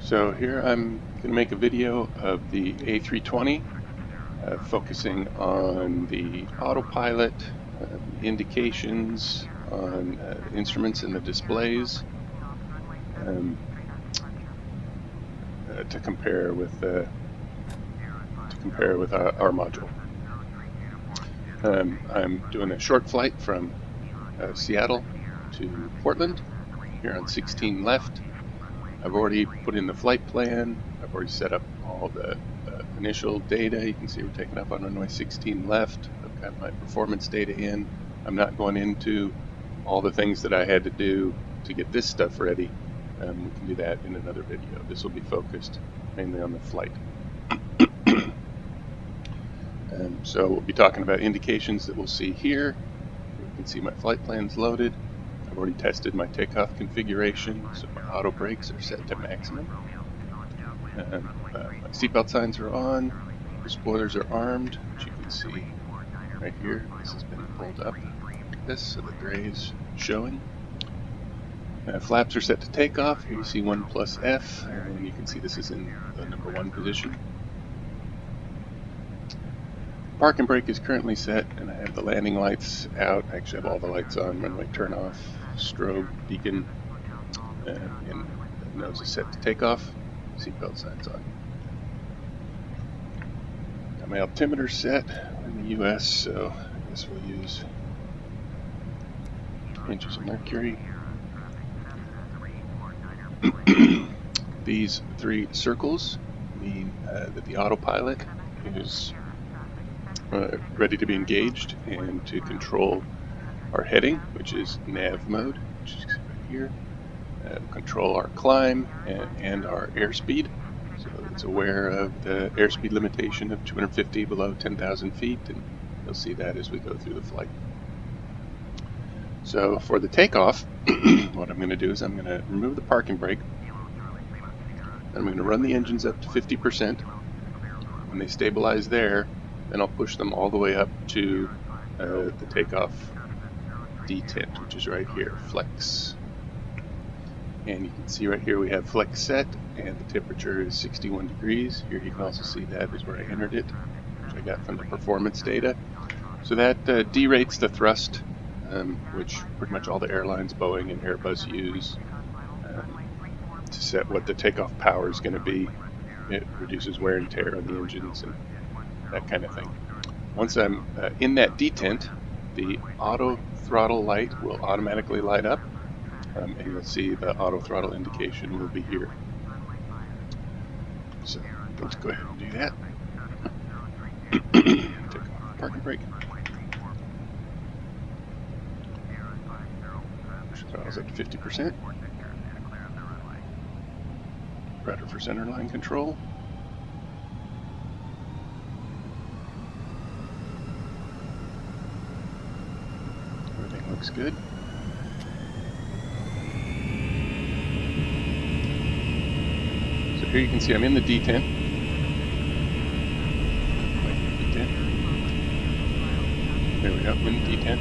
So here I'm going to make a video of the A320, focusing on the autopilot, indications on the instruments and the displays, to compare with our module. I'm doing a short flight from Seattle to Portland here on 16 left. I've already put in the flight plan. I've already set up all the initial data. You can see we're taking up on runway 16 left. I've got my performance data in. I'm not going into all the things that I had to do to get this stuff ready. We can do that in another video. This will be focused mainly on the flight. So we'll be talking about indications that we'll see here. You can see my flight plan's loaded. I've already tested my takeoff configuration, so my auto brakes are set to maximum. My seatbelt signs are on, the spoilers are armed, which you can see right here. This has been pulled up like this, so the gray is showing. Flaps are set to takeoff. Here you see 1+F, and you can see this is in the number 1 position. Park and brake is currently set, and I have the landing lights out. I actually have all the lights on: runway turn off, strobe, beacon, and the nose is set to takeoff. Seatbelt signs on. Got my altimeter set in the US, so I guess we'll use inches of mercury. These 3 circles mean that the autopilot is ready to be engaged and to control our heading, which is nav mode, which is right here. Control our climb and our airspeed. So it's aware of the airspeed limitation of 250 below 10,000 feet, and you'll see that as we go through the flight. So for the takeoff, what I'm going to do is I'm going to remove the parking brake. I'm going to run the engines up to 50%. When they stabilize there, then I'll push them all the way up to the takeoff detent, which is right here, flex. And you can see right here we have flex set, and the temperature is 61 degrees. Here you can also see that is where I entered it, which I got from the performance data. So that derates the thrust, which pretty much all the airlines, Boeing and Airbus, use to set what the takeoff power is going to be. It reduces wear and tear on the engines and that kind of thing. Once I'm in that detent, the auto throttle light will automatically light up, and you'll see the auto throttle indication will be here. So let's go ahead and do that. Take off the parking brake. Push the throttles up to 50%. Rudder for center line control. Everything looks good. So here you can see I'm in the detent. There we go, in the detent.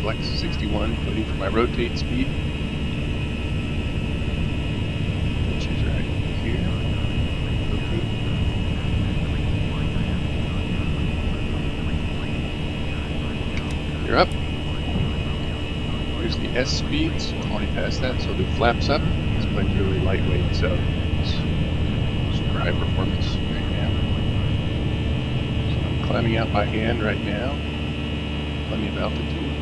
Flex 61, waiting for my rotate speed, which is right here. Rotate. You're up. Here's the S speeds. I'm already past that, so I'll do flaps up. This plane's really lightweight, so it's super high performance right now. So I'm climbing out by hand right now. Plenty of altitude.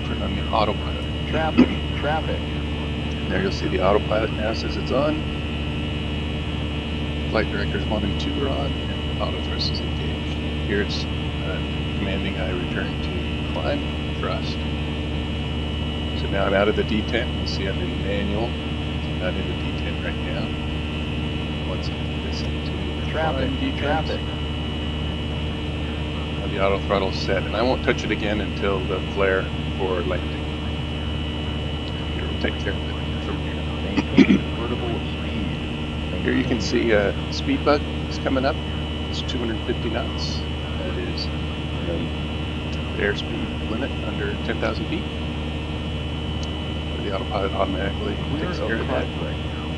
Turn on the autopilot. Traffic. There you'll see the autopilot now says it's on. Flight directors 1 and 2 are on, and auto thrust is engaged. Here it's commanding I return to climb thrust. So now I'm out of the detent. You see I'm in manual. So I'm not in the detent right now. Once I get this into Traffic. The auto throttle set, and I won't touch it again until the flare for landing. Here, we'll take care of it from here. Maintain convertible speed. Here you can see a speed bug is coming up. It's 250 knots. That is the airspeed limit under 10,000 feet. The autopilot automatically takes care of that.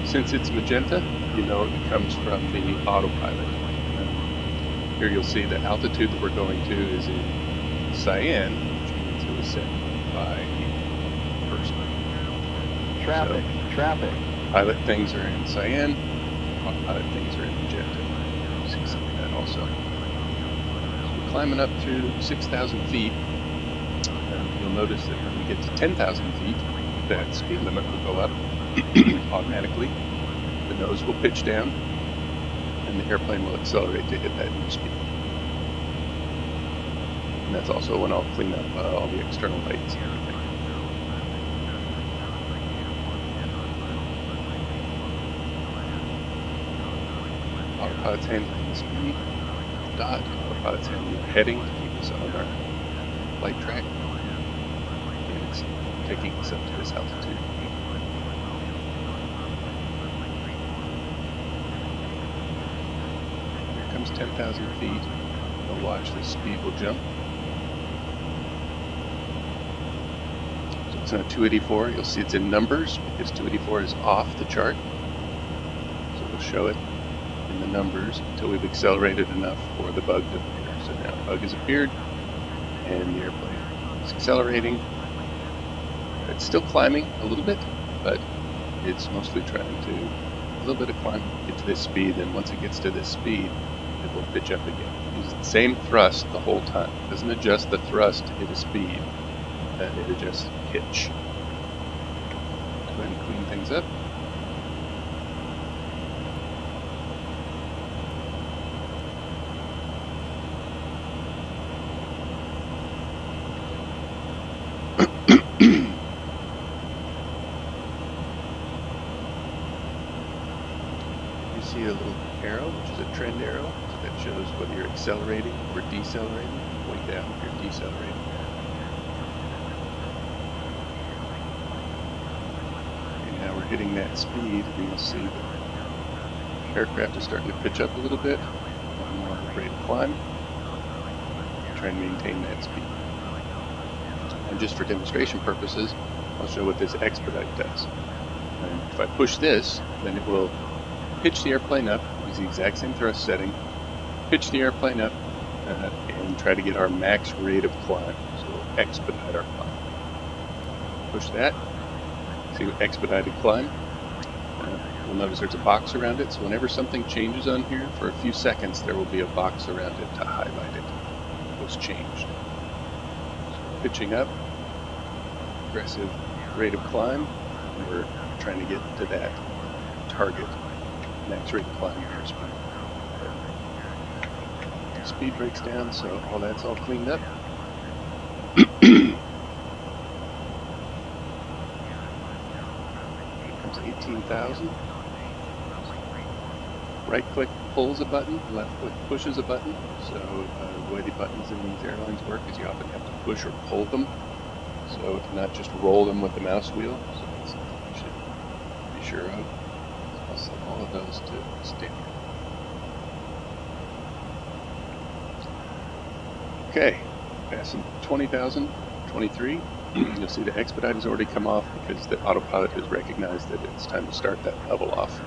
Since it's magenta, you know it comes from the autopilot. Here you'll see the altitude that we're going to is in cyan, which means it was set by the person. Traffic. So, Traffic. pilot things are in cyan, autopilot things are in magenta. You see some of that also. So we're climbing up to 6,000 feet. You'll notice that when we get to 10,000 feet, that speed limit will go up automatically. The nose will pitch down, and the airplane will accelerate to hit that new speed. And that's also when I'll clean up all the external lights and everything. Autopilot's handling the speed, dot. Autopilot's handling the heading to keep us on our flight track. And it's taking us up to this altitude. Here comes 10,000 feet. You'll watch the speed will jump. So it's on 284. You'll see it's in numbers because 284 is off the chart. So we'll show it in the numbers until we've accelerated enough for the bug to appear. So now the bug has appeared and the airplane is accelerating. It's still climbing a little bit, but it's mostly trying to a little bit of climb, get to this speed, and once it gets to this speed, it will pitch up again. It uses the same thrust the whole time. It doesn't adjust the thrust to hit a speed, it adjusts pitch. Go ahead and clean things up. See a little arrow, which is a trend arrow, so that shows whether you're accelerating or decelerating. Way down if you're decelerating. Okay, now we're hitting that speed, and you'll see the aircraft is starting to pitch up a little bit. One more rate of climb. Try and maintain that speed. And just for demonstration purposes, I'll show what this expedite does. And if I push this, then it will pitch the airplane up, use the exact same thrust setting, pitch the airplane up, and try to get our max rate of climb. So we'll expedite our climb. Push that, see what expedited climb. You'll notice there's a box around it, so whenever something changes on here, for a few seconds there will be a box around it to highlight it. It was changed. So pitching up, aggressive rate of climb, and we're trying to get to that target. Max rate of climb airspeed. Speed breaks down, so all that's all cleaned up. Comes 18,000. Right click pulls a button, left click pushes a button. So the way the buttons in these airlines work is you often have to push or pull them. So to not just roll them with the mouse wheel. So that's something you should be sure of. I'll set all of those to standard. Okay, passing 20,000, 23. You'll see the expedite has already come off because the autopilot has recognized that it's time to start that level off.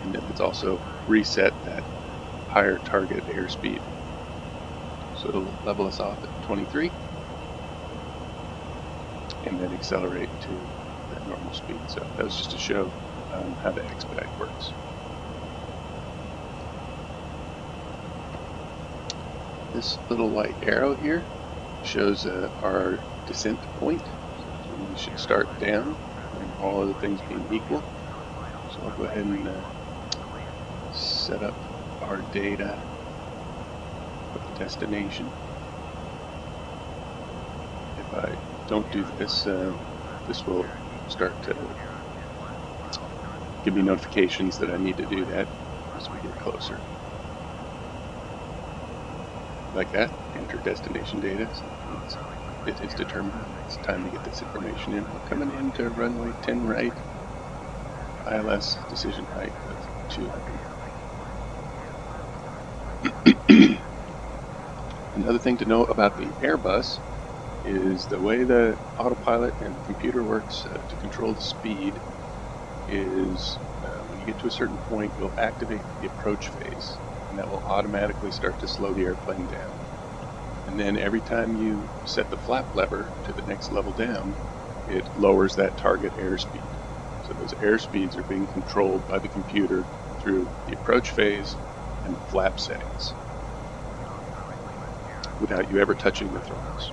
And then it's also reset that higher target airspeed. So it'll level us off at 23 and then accelerate to that normal speed. So that was just to show how the expedite works. This little white arrow here shows our descent point. So we should start down, and all other things being equal. So I'll go ahead and set up our data for the destination. If I don't do this, this will start to give me notifications that I need to do that as we get closer. Like that, enter destination data. So it is determined it's time to get this information in. We're coming into runway 10 right, ILS decision height of 200. Another thing to know about the Airbus is the way the autopilot and the computer works to control the speed is when you you get to a certain point, you'll activate the approach phase, and that will automatically start to slow the airplane down. And then every time you set the flap lever to the next level down, it lowers that target airspeed. So those airspeeds are being controlled by the computer through the approach phase and the flap settings, without you ever touching the throttles.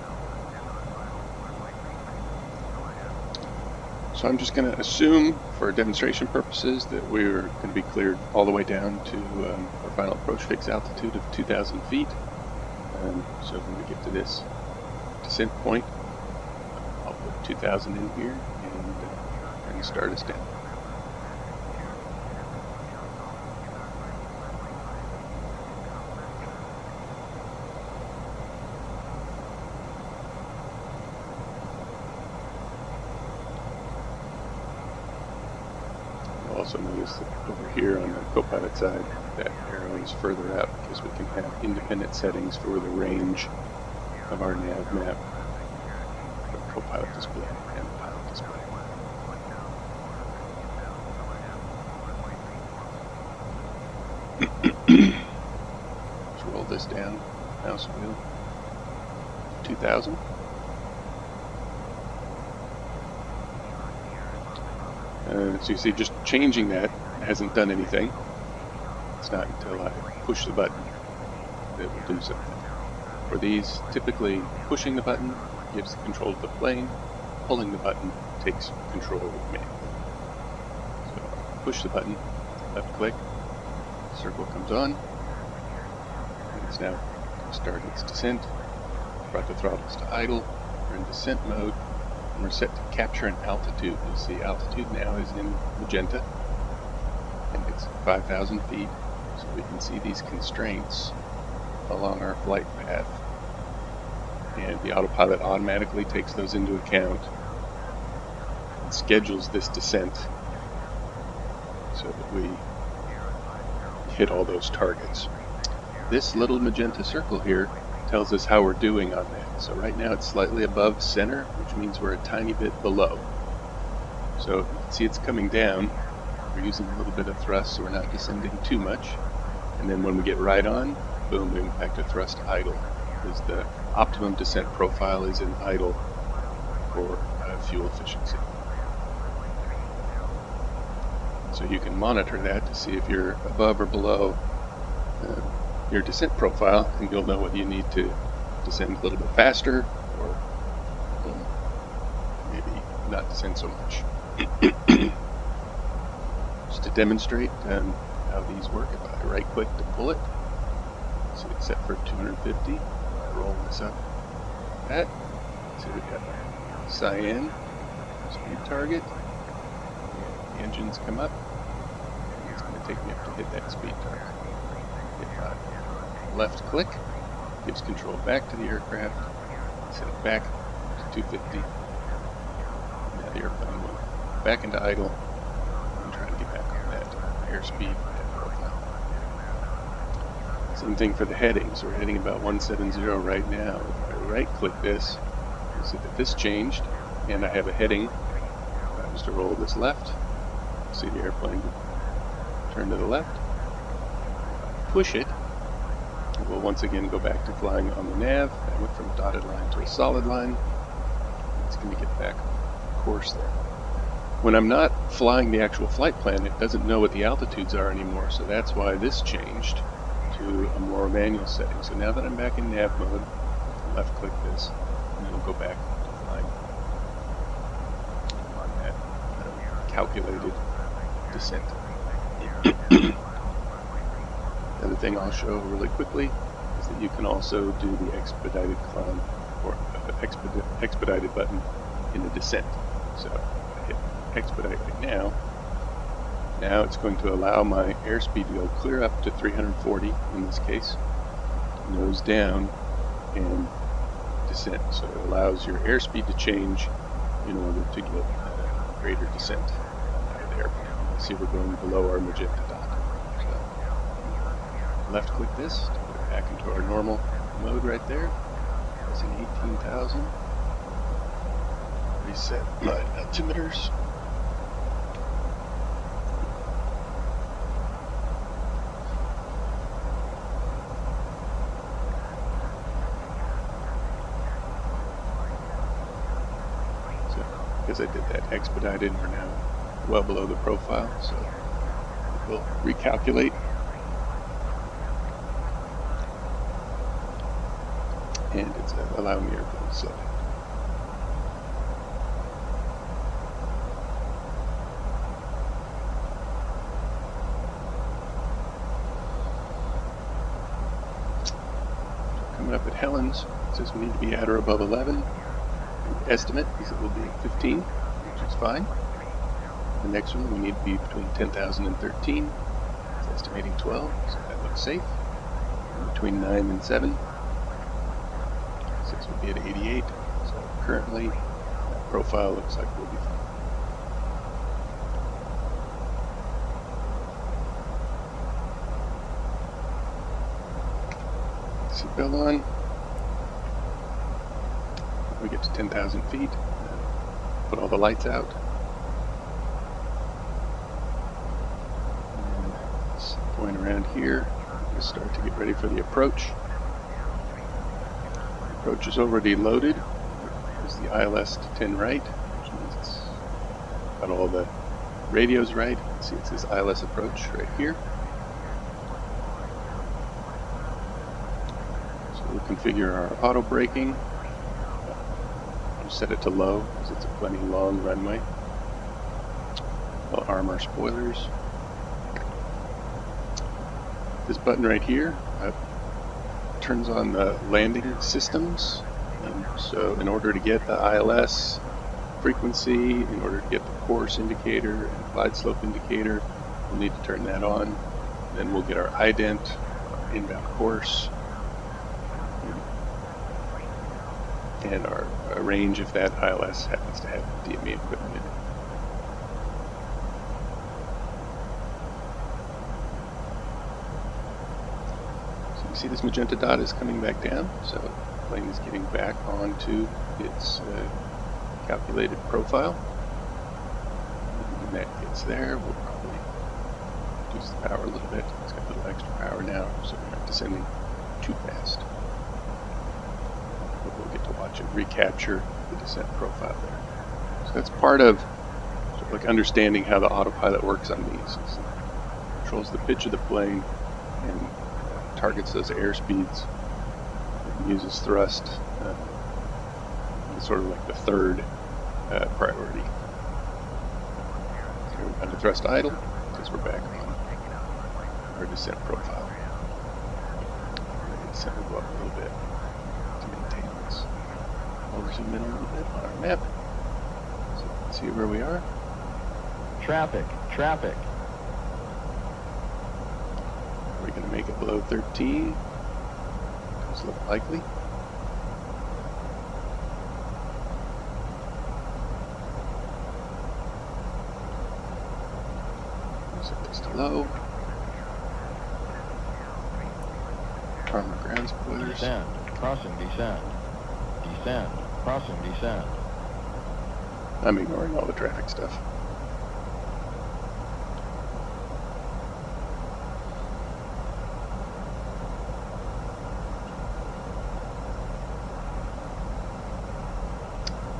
So I'm just going to assume, for demonstration purposes, that we're going to be cleared all the way down to our final approach fix altitude of 2,000 feet. So when we get to this descent point, I'll put 2,000 in here and start us down. Also notice that over here on the co-pilot side, that arrow is further out because we can have independent settings for the range of our nav map, our co-pilot display, and the pilot display. Let's roll this down, mouse wheel, 2,000. So you see, just changing that hasn't done anything. It's not until I push the button that it will do something. For these, typically pushing the button gives the control to the plane, pulling the button takes control manually. So push the button, left click, the circle comes on, and it's now starting its descent. Brought the throttles to idle, we're in descent mode. And we're set to capture an altitude. You see altitude now is in magenta, and it's 5,000 feet, so we can see these constraints along our flight path. And the autopilot automatically takes those into account and schedules this descent so that we hit all those targets. This little magenta circle here tells us how we're doing on that. So right now it's slightly above center, which means we're a tiny bit below. So you can see it's coming down. We're using a little bit of thrust, so we're not descending too much. And then when we get right on, boom, we move back to thrust idle, because the optimum descent profile is in idle for fuel efficiency. So you can monitor that to see if you're above or below your descent profile, and you'll know whether you need to descend a little bit faster or maybe not descend so much. Just to demonstrate how these work, if I right click to pull it, so it's set for 250, I roll this up, that, so we've got our cyan speed target, and the engines come up, and it's going to take me up to hit that speed target. Hit my left click, gives control back to the aircraft, set it back to 250. Now the airplane will back into idle and try to get back on that airspeed and profile. Same thing for the heading. So we're heading about 170 right now. If I right click this, you'll see that this changed, and I have a heading. If I was to roll this left, see the airplane turn to the left. Push it, and we'll once again go back to flying on the nav. I went from a dotted line to a solid line. It's going to get back course there. When I'm not flying the actual flight plan, it doesn't know what the altitudes are anymore, so that's why this changed to a more manual setting. So now that I'm back in nav mode, left click this, and we'll go back to flying on that calculated descent. The other thing I'll show really quickly is that you can also do the expedited climb or expedited button in the descent. So I hit expedite right now. Now it's going to allow my airspeed to go clear up to 340 in this case, nose down, and descent. So it allows your airspeed to change in order to get greater descent out of the airplane. See, we're going below our magenta dot. Left click this to put it back into our normal mode right there. It's in 18,000. Reset my altimeters. because I did that expedited, we're now well below the profile, so we'll recalculate. And it's allowing the airplane to slow down. Coming up at Helen's, it says we need to be at or above 11. The estimate is it will be at 15, which is fine. The next one, we need to be between 10,000 and 13. It's estimating 12, so that looks safe. And between 9 and 7, 6 will be at 88. So currently, that profile looks like we'll be fine. Seatbelt on. We get to 10,000 feet. Put all the lights out. And this point around here, we'll start to get ready for the approach. The approach is already loaded. There's the ILS to 10 right, which means it's got all the radios right. You can see it says ILS approach right here. We'll configure our auto braking. We'll set it to low because it's a plenty long runway. We'll arm our spoilers. This button right here turns on the landing systems. So in order to get the ILS frequency, in order to get the course indicator and glide slope indicator, we'll need to turn that on. Then we'll get our ident, our inbound course, and our range if that ILS happens to have DME equipment in it. So you see this magenta dot is coming back down, so the plane is getting back onto its calculated profile. When that gets there, we'll probably reduce the power a little bit. It's got a little extra power now, so we're not descending too fast. We'll get to watch it recapture the descent profile there. So that's part of sort of like understanding how the autopilot works on these. It controls the pitch of the plane and targets those airspeeds and uses thrust sort of like the third priority. So we're going to thrust idle because we're back on our descent profile. The descent will go up a little bit. We'll zoom in a little bit on our map so we can see where we are. Traffic. Are we going to make it below 13? Does look likely. Set this to low. Arm our ground spoilers. Descend. Crossing descend. Descend. Crossing descend. I'm ignoring all the traffic stuff.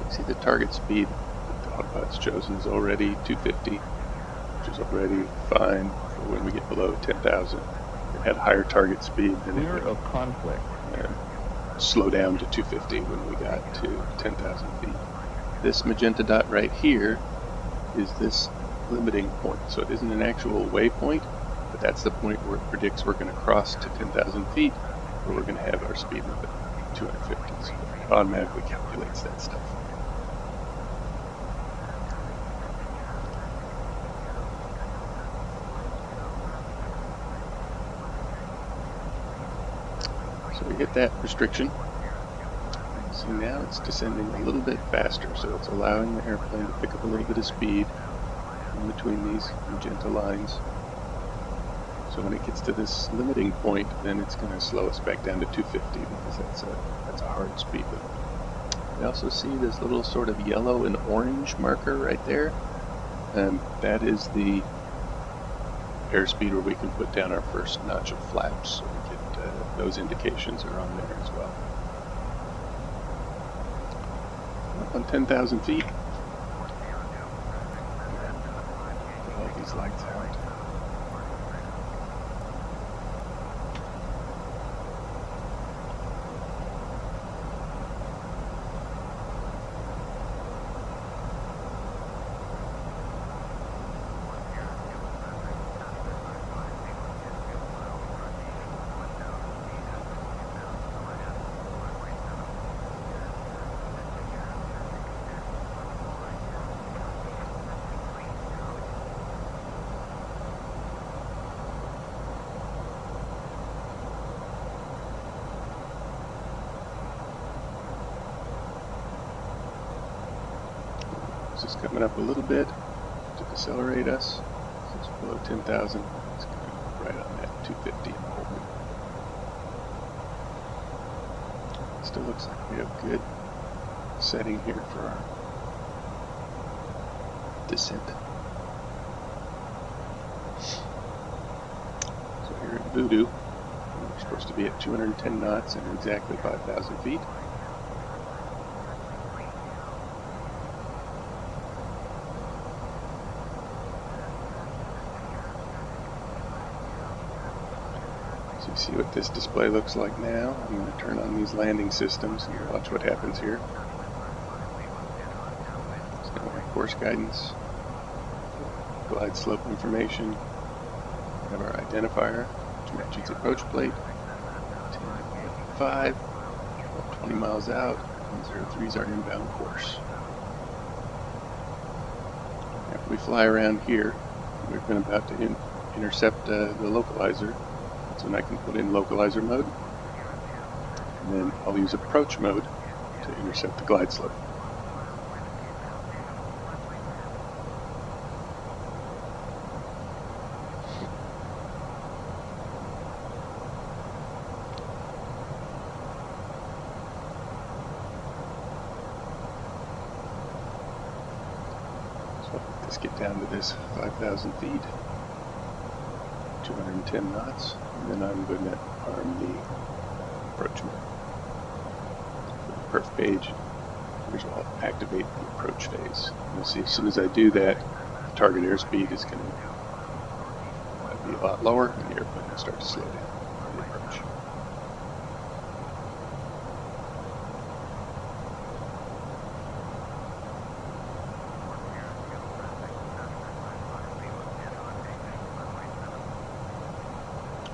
You see the target speed that the autopilot's chosen is already 250, which is already fine for when we get below 10,000. It had higher target speed than Clear it of conflict. slow down to 250 when we got to 10,000 feet. This magenta dot right here is this limiting point. So it isn't an actual waypoint, but that's the point where it predicts we're going to cross to 10,000 feet, where we're going to have our speed limit 250. So it automatically calculates that stuff. So we hit that restriction. See now it's descending a little bit faster, so it's allowing the airplane to pick up a little bit of speed in between these magenta lines. So when it gets to this limiting point, then it's going to slow us back down to 250 because that's a hard speed limit. We also see this little sort of yellow and orange marker right there, and that is the airspeed where we can put down our first notch of flaps. So we get those indications are on there as well. Up on 10,000 feet, these lights out. Just coming up a little bit to decelerate us. So it's below 10,000. It's going right on that 250 and holding. Still looks like we have good setting here for our descent. So here at Voodoo, we're supposed to be at 210 knots and exactly 5,000 feet. So you see what this display looks like now. I'm going to turn on these landing systems and watch what happens here. It's got my course guidance, glide slope information. We have our identifier, which matches the approach plate. 10.5, 20 miles out, 103 is our inbound course. After we fly around here, we're about to intercept the localizer. That's when I can put in localizer mode. And then I'll use approach mode to intercept the glide slope. So let's get down to this 5,000 feet, 210 knots, and then I'm going to arm the approach mode. For the perf page, here's where I'll activate the approach phase. You'll see as soon as I do that, the target airspeed is going to be a lot lower, and the airplane will start to slow down for the approach.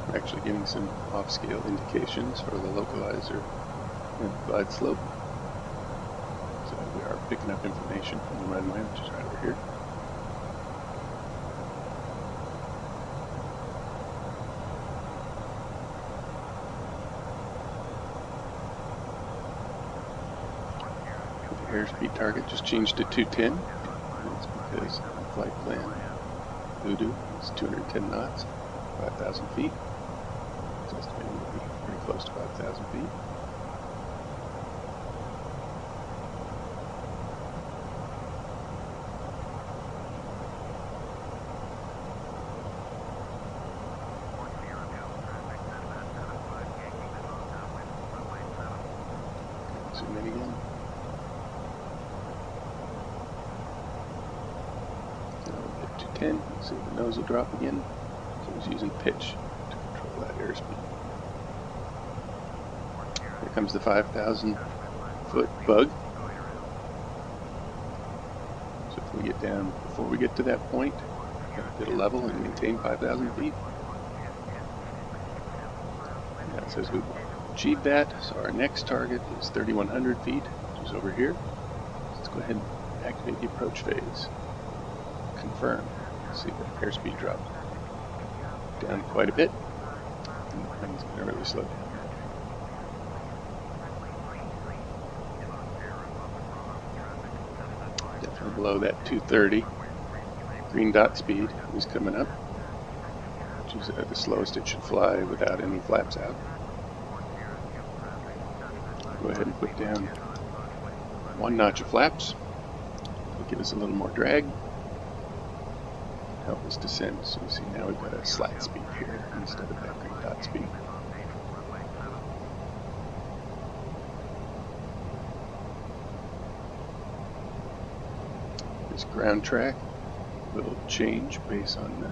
We're actually getting some off-scale indications for the localizer and glide slope. So we are picking up information from the runway, which is right over here. The airspeed target just changed to 210. That's because the flight plan Voodoo is 210 knots, 5,000 feet. It's estimated to be pretty close to 5,000 feet. Zoom in again. Now we'll get to 210. You see the nose will drop again. So it's using pitch to control that airspeed. Here comes the 5,000 foot bug. So if we get down, before we get to that point, we're going to hit a level and maintain 5,000 feet. And that says we've achieved that. So our next target is 3,100 feet, which is over here. Let's go ahead and activate the approach phase. Confirm. See the airspeed drop down quite a bit. And the plane's going to really slow down. Definitely below that 230. Green dot speed is coming up, which is the slowest it should fly without any flaps out. Go ahead and put down one notch of flaps. It'll give us a little more drag. Help us descend. So you see now we've got a slat speed here instead of that green dot speed. This ground track will change based on the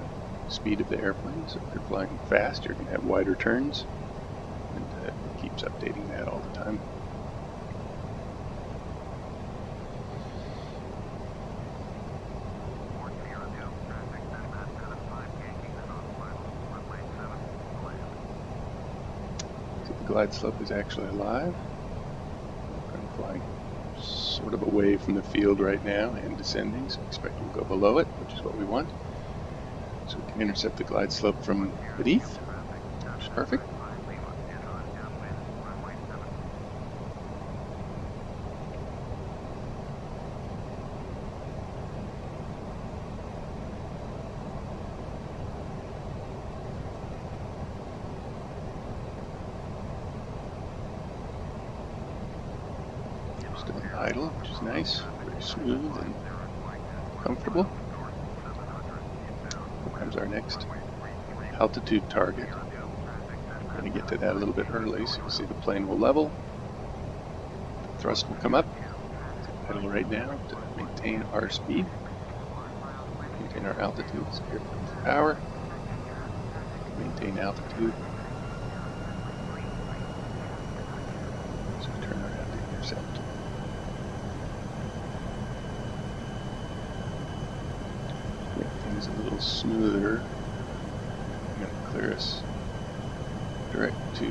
speed of the airplane. So if you're flying fast, you're going to have wider turns, and it keeps updating that all the time. So the glide slope is actually alive. I'm flying sort of away from the field right now and descending, so I expect we'll go below it, which is what we want. So we can intercept the glide slope from beneath, which is perfect. Still in idle, which is nice, very smooth and comfortable. Here comes our next altitude target. I'm going to get to that a little bit early, so you'll see the plane will level. The thrust will come up. Idle right now to maintain our speed, maintain our altitude. So here comes the power. Maintain altitude. So turn around to intercept. Make things a little smoother. I'm going to clear us direct to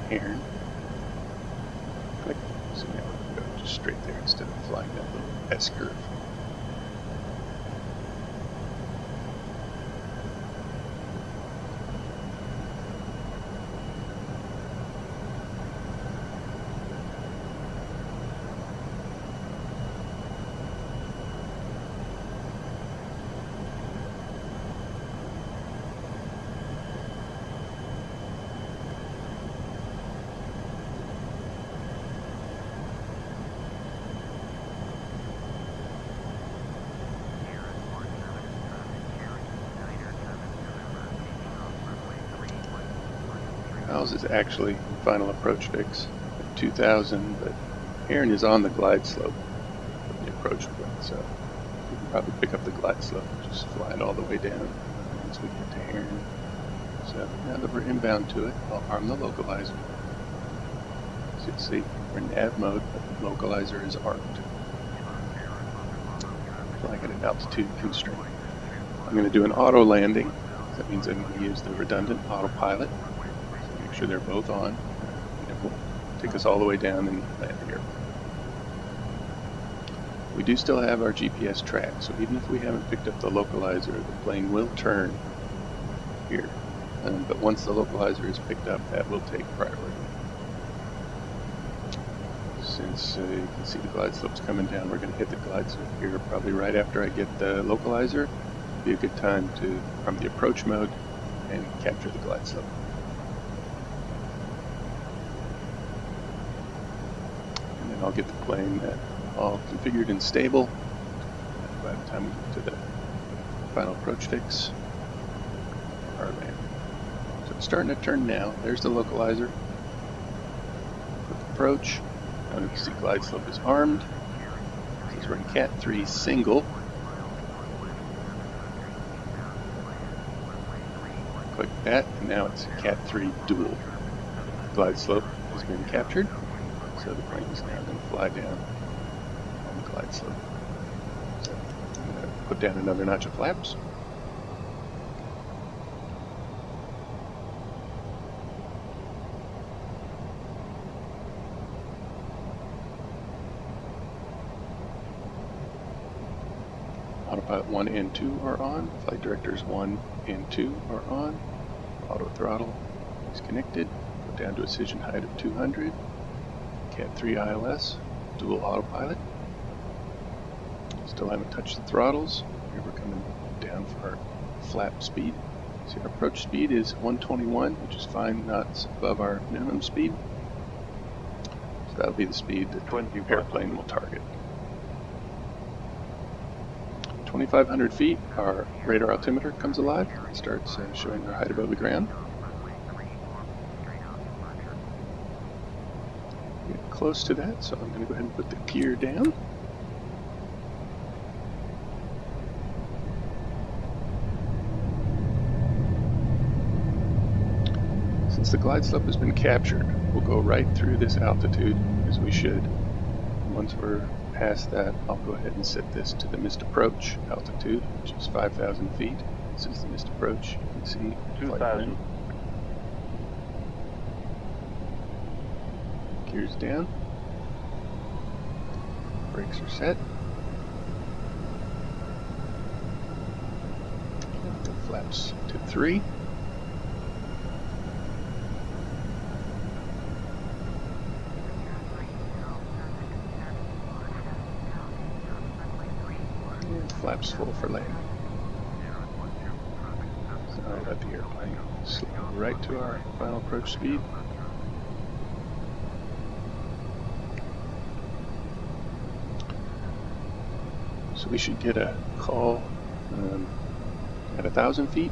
Heron. Click. So now we're going to go just straight there instead of flying that little S curve. Ours is actually final approach fix at 2000, but Heron is on the glide slope of the approach point, so we can probably pick up the glide slope and just fly it all the way down once we get to Heron. So now that we're inbound to it, I'll arm the localizer. So you see, we're in nav mode, but the localizer is armed. Flying at an altitude constraint. I'm going to do an auto landing. That means I'm going to use the redundant autopilot. Make sure they're both on. And it will take us all the way down and land here. We do still have our GPS track, so even if we haven't picked up the localizer, the plane will turn here. But once the localizer is picked up, that will take priority. Since you can see the glide slope's coming down, we're going to hit the glide slope here probably right after I get the localizer. It'll be a good time to from the approach mode and capture the glide slope. And then I'll get the plane all configured and stable. And by the time we get to the final approach fix, our land. So it's starting to turn now. There's the localizer. Quick approach. Now you can see glide slope is armed. Since we're in Cat 3 single, click that, and now it's Cat 3 dual. Glide slope has been captured, so the plane is now going to fly down on the glide slope. So I'm going to put down another notch of flaps. Autopilot 1 and 2 are on. Flight directors 1 and 2 are on. Auto throttle is connected. Put down to a decision height of 200. Cat 3 ILS, dual autopilot. Still haven't touched the throttles. Here we're coming down for our flap speed. See, our approach speed is 121, which is 5 knots above our minimum speed. So that'll be the speed that the airplane will target. 2,500 feet, our radar altimeter comes alive and starts showing our height above the ground. Get close to that, so I'm going to go ahead and put the gear down. the glide slope has been captured, we'll go right through this altitude, as we should. And once we're past that, I'll go ahead and set this to the missed approach altitude, which is 5,000 feet. This is the missed approach. You can see 2,000. Gears down. Brakes are set. The flaps to 3. And flaps full for landing. So I'll let the airplane slow right to our final approach speed. So we should get a call at 1,000 feet,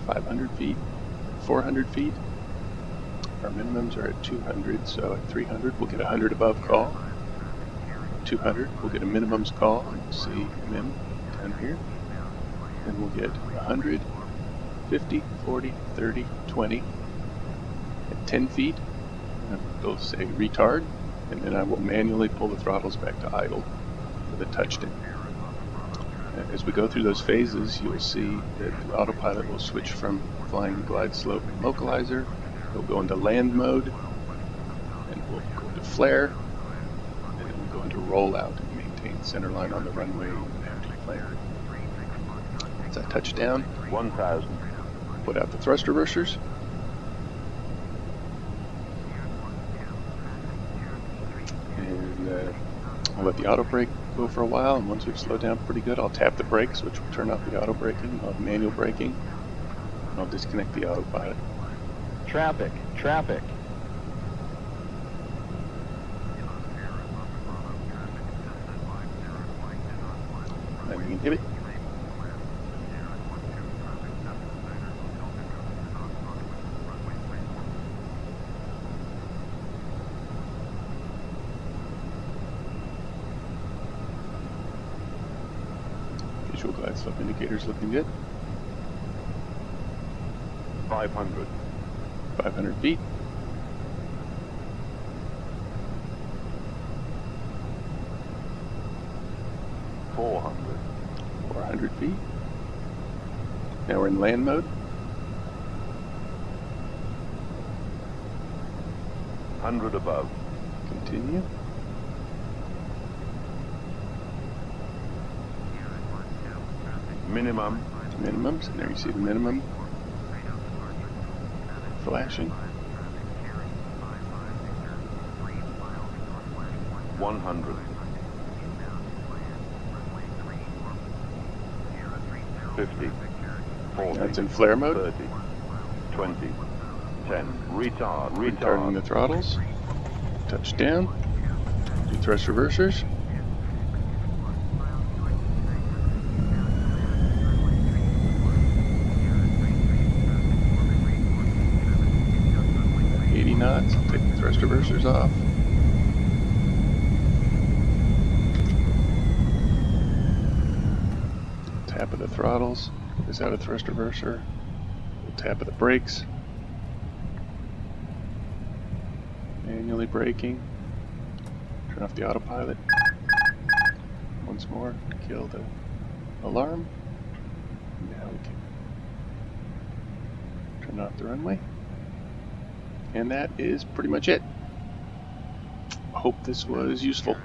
500 feet, 400 feet. Our minimums are at 200, so at 300 we'll get a 100 above call. 200 we'll get a minimums call, and we'll see min down here. Then we'll get 100, 50, 40, 30, 20. At 10 feet, they'll say retard, and then I will manually pull the throttles back to idle with a touchdown. As we go through those phases, you'll see that the autopilot will switch from flying glide slope and localizer. It'll go into land mode, and we'll go into flare, and then we'll go into rollout and maintain center line on the runway with empty flare. As I touch down, 1,000. put out the thrust reversers. And I'll let the auto brake go for a while, and once we've slowed down pretty good, I'll tap the brakes, which will turn off the auto braking. I'll have manual braking, and I'll disconnect the autopilot. Traffic, traffic. Landing inhibit. Visual glide slope indicators looking good. 500. 500 feet. $400. 400 feet. Now we're in land mode. 100 above. Continue. Minimum. Minimums, and there you see the minimum flashing. 100. 50. 40. That's in flare mode. 30. 20. 10. Retard. Returning Retard. the throttles. Touch down. Do thrust reversers. At 80 knots. I'll take the thrust reversers off. Tap of the throttles. Get this out of thrust reverser. Tap of the brakes. Manually braking. Turn off the autopilot. Once more, kill the alarm. Now we can turn off the runway. And that is pretty much it. Hope this was useful.